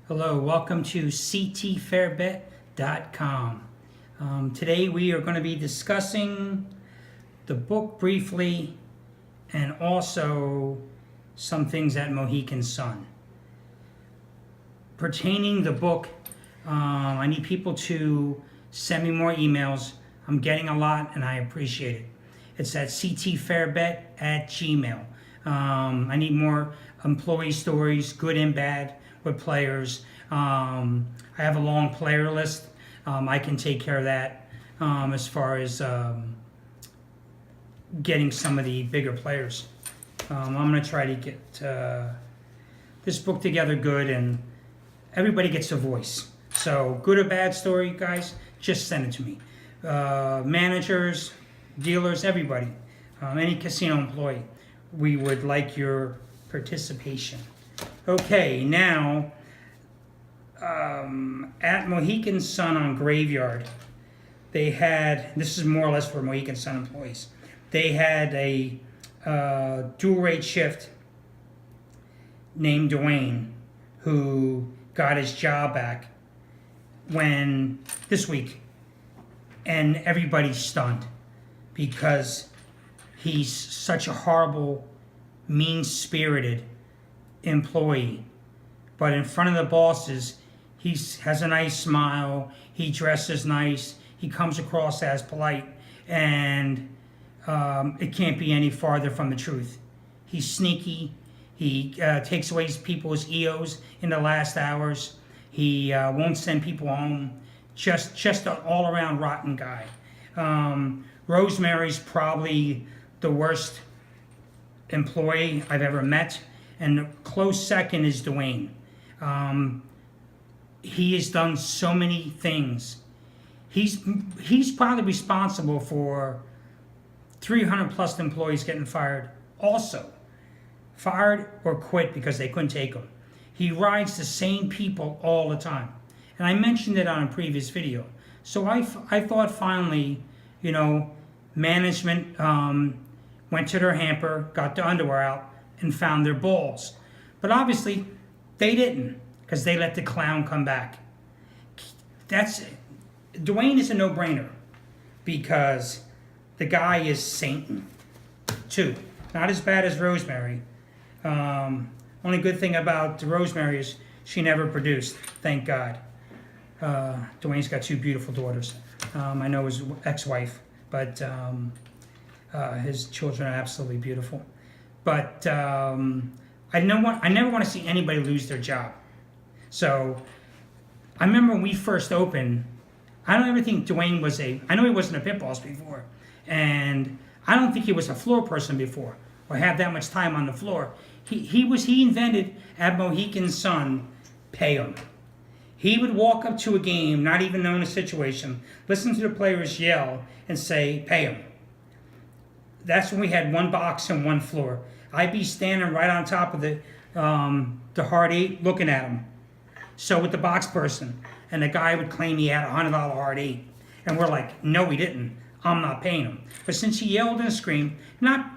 Hello, welcome to CTFairBet.com. Today we are going to be discussing the book briefly and also some things at Mohegan Sun. Pertaining the book, I need people to send me more emails. I'm getting a lot and I appreciate it. It's at ctfairbet@gmail. I need more employee stories, good and bad, with players. I have a long player list. I can take care of that as far as getting some of the bigger players. I'm going to try to get this book together good and everybody gets a voice. So good or bad story, guys, just send it to me. Managers, dealers, everybody, any casino employee, we would like your participation. Okay, now at Mohegan Sun on Graveyard, they had, this is more or less for Mohegan Sun employees, they had a dual rate shift named Dwayne who got his job back this week, and everybody's stunned because he's such a horrible, mean-spirited employee. But in front of the bosses, he has a nice smile, he dresses nice, he comes across as polite, and it can't be any farther from the truth. He's sneaky, he takes away people's EOs in the last hours, he won't send people home, just an all-around rotten guy. Rosemary's probably the worst employee I've ever met, and a close second is Dwayne. He has done so many things. He's probably responsible for 300 plus employees getting fired also. Fired or quit because they couldn't take him. He rides the same people all the time. And I mentioned it on a previous video. So I thought finally, management went to their hamper, got the underwear out, and found their balls. But obviously, they didn't, because they let the clown come back. Dwayne is a no-brainer, because the guy is Satan, too. Not as bad as Rosemary. Only good thing about Rosemary is she never produced, thank God. Dwayne's got two beautiful daughters. I know his ex-wife, but his children are absolutely beautiful. But I never want to see anybody lose their job. So I remember when we first opened, I don't ever think Dwayne I know he wasn't a pit boss before, and I don't think he was a floor person before or had that much time on the floor. He invented at Mohegan Sun, pay him. He would walk up to a game, not even knowing the situation, listen to the players yell, and say, pay him. That's when we had one box and one floor. I'd be standing right on top of the hard eight looking at him. So with the box person, and the guy would claim he had a $100 hard eight. And we're like, no, he didn't. I'm not paying him. But since he yelled and screamed, not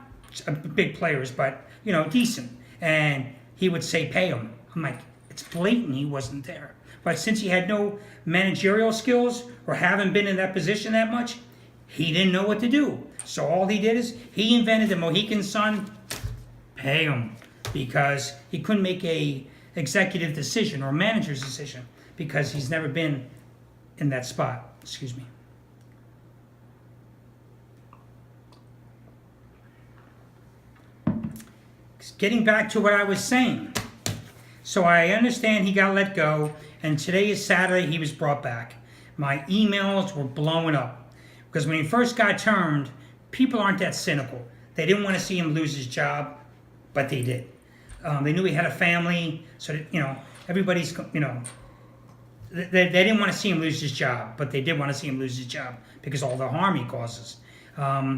big players, but, decent. And he would say, pay him. I'm like, it's blatant he wasn't there. But since he had no managerial skills or haven't been in that position that much, he didn't know what to do. So all he did is he invented the Mohegan Sun, pay him, because he couldn't make a executive decision or manager's decision because he's never been in that spot. Excuse me. Getting back to what I was saying. So I understand he got let go, and today is Saturday, he was brought back. My emails were blowing up because when he first got termed, people aren't that cynical. They didn't want to see him lose his job, but they did. They knew he had a family, so that, everybody's, they didn't want to see him lose his job, but they did want to see him lose his job because all the harm he causes.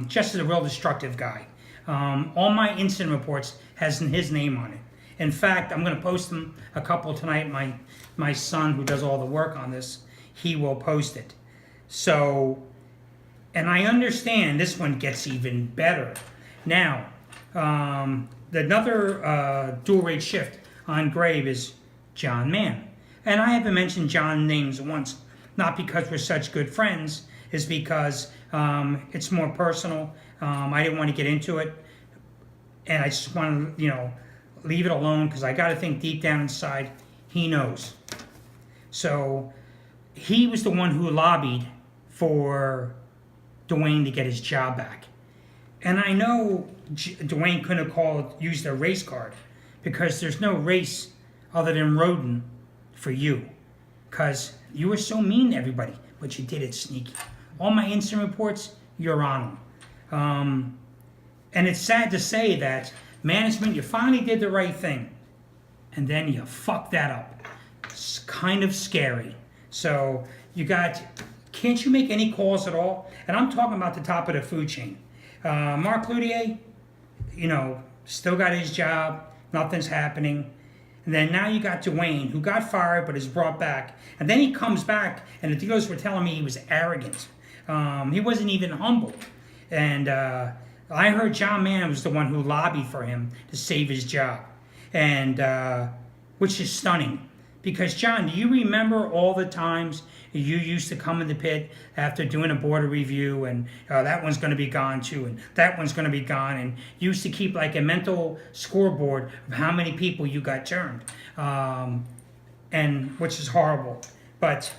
Just as a real destructive guy. All my incident reports has his name on it. In fact, I'm going to post them a couple tonight. My son, who does all the work on this, he will post it. So, and I understand this one gets even better. Now, another dual rate shift on Grave is John Mann. And I haven't mentioned John names once, not because we're such good friends, is because it's more personal. I didn't want to get into it, and I just want to, leave it alone, because I got to think deep down inside, he knows. So he was the one who lobbied for Dwayne to get his job back. And I know Dwayne couldn't have used a race card, because there's no race other than Roden for you, because you were so mean to everybody, but you did it sneaky. All my incident reports, you're on them. And it's sad to say that management, you finally did the right thing, and then you fucked that up. It's kind of scary. So can't you make any calls at all? And I'm talking about the top of the food chain. Mark Cloutier, still got his job, nothing's happening. And then now you got Dwayne, who got fired but is brought back. And then he comes back, and the dealers were telling me he was arrogant. He wasn't even humble. And I heard John Mann was the one who lobbied for him to save his job, and which is stunning. Because, John, do you remember all the times you used to come in the pit after doing a board of review, and that one's going to be gone too, and that one's going to be gone, and you used to keep like a mental scoreboard of how many people you got turned, and which is horrible. But,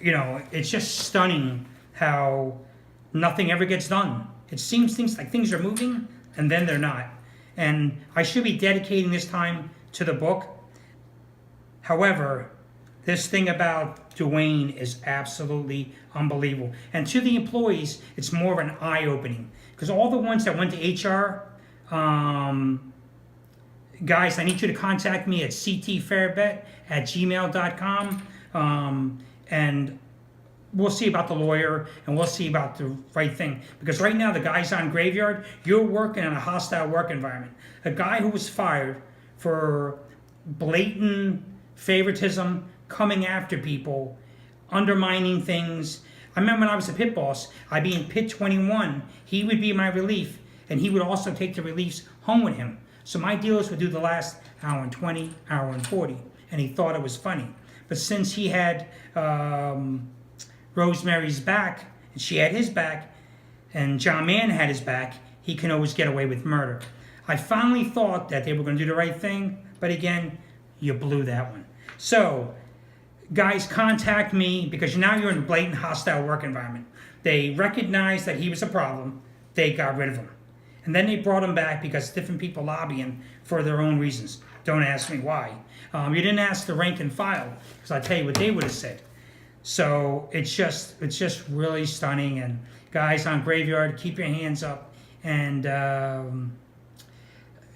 it's just stunning how nothing ever gets done. It seems things are moving, and then they're not. And I should be dedicating this time to the book. However, this thing about Dwayne is absolutely unbelievable. And to the employees, it's more of an eye-opening. Because all the ones that went to HR, guys, I need you to contact me at CTFairBet@gmail.com. And we'll see about the lawyer, and we'll see about the right thing. Because right now, the guys on Graveyard, you're working in a hostile work environment. A guy who was fired for blatant favoritism, coming after people, undermining things. I remember when I was a pit boss, I'd be in pit 21. He would be my relief, and he would also take the reliefs home with him. So my dealers would do the last hour and 20, hour and 40, and he thought it was funny. But since he had Rosemary's back, and she had his back, and John Mann had his back, he can always get away with murder. I finally thought that they were going to do the right thing, but again, you blew that one. So, guys, contact me, because now you're in a blatant hostile work environment. They recognized that he was a problem. They got rid of him. And then they brought him back because different people lobbying for their own reasons. Don't ask me why. You didn't ask the rank and file, because I'll tell you what they would have said. So it's just really stunning. And guys on Graveyard, keep your hands up. And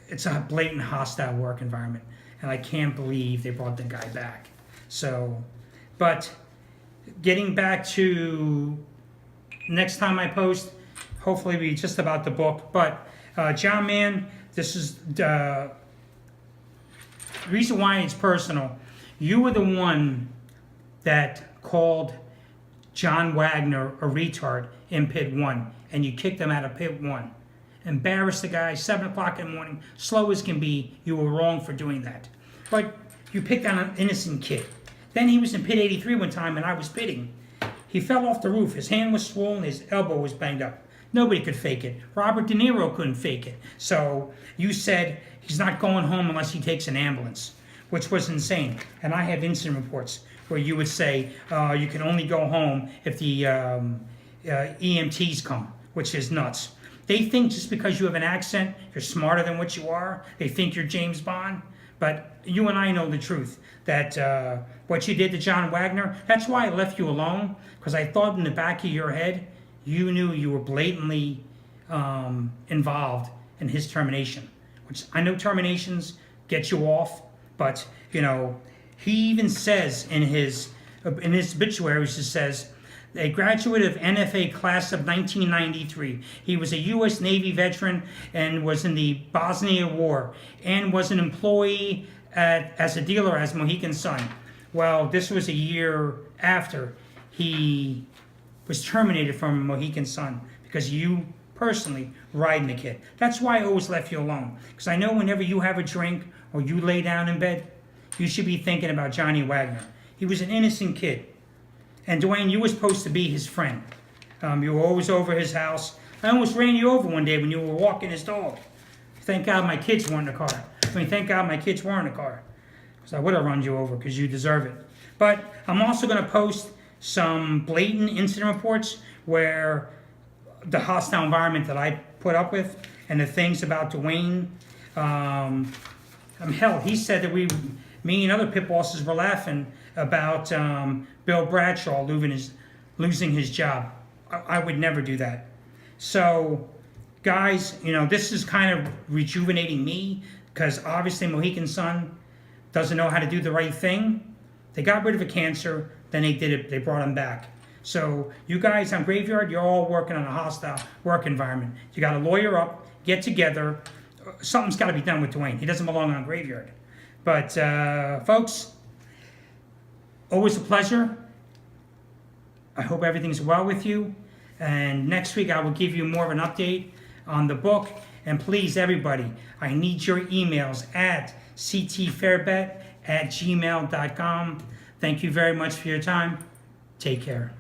it's a blatant hostile work environment. And I can't believe they brought the guy back. So, but getting back to next time I post, hopefully it'll be just about the book. But John Mann, this is the reason why it's personal. You were the one that called John Wagner a retard in pit 1, and you kicked him out of pit 1. Embarrassed the guy, 7 o'clock in the morning, slow as can be. You were wrong for doing that. But you picked on an innocent kid. Then he was in pit 83 one time, and I was pitting. He fell off the roof. His hand was swollen. His elbow was banged up. Nobody could fake it. Robert De Niro couldn't fake it. So you said he's not going home unless he takes an ambulance, which was insane. And I have incident reports where you would say you can only go home if the EMTs come, which is nuts. They think just because you have an accent, you're smarter than what you are. They think you're James Bond. But you and I know the truth, that what you did to John Wagner, that's why I left you alone, because I thought in the back of your head, you knew you were blatantly involved in his termination, which I know terminations get you off, but, he even says in his obituary, he says, a graduate of NFA class of 1993. He was a U.S. Navy veteran and was in the Bosnia War and was an employee as a dealer as Mohegan Sun. Well, this was a year after he was terminated from Mohegan Sun because you personally riding the kid. That's why I always left you alone. Because I know whenever you have a drink or you lay down in bed, you should be thinking about Johnny Wagner. He was an innocent kid. And Dwayne, you were supposed to be his friend. You were always over his house. I almost ran you over one day when you were walking his dog. Thank God my kids weren't in the car. Thank God my kids were in the car. Because I would have run you over because you deserve it. But I'm also going to post some blatant incident reports where the hostile environment that I put up with and the things about Dwayne. Hell, he said that me and other pit bosses were laughing about Bill Bradshaw losing his job. I would never do that. So, guys, this is kind of rejuvenating me because obviously Mohican Sun doesn't know how to do the right thing. They got rid of a cancer, then they brought him back. So you guys on Graveyard, you're all working on a hostile work environment. You got to lawyer up, get together. Something's got to be done with Dwayne. He doesn't belong on Graveyard. But folks, always a pleasure. I hope everything's well with you. And next week I will give you more of an update on the book. And please, everybody, I need your emails at CTFairBet@gmail.com. Thank you very much for your time. Take care.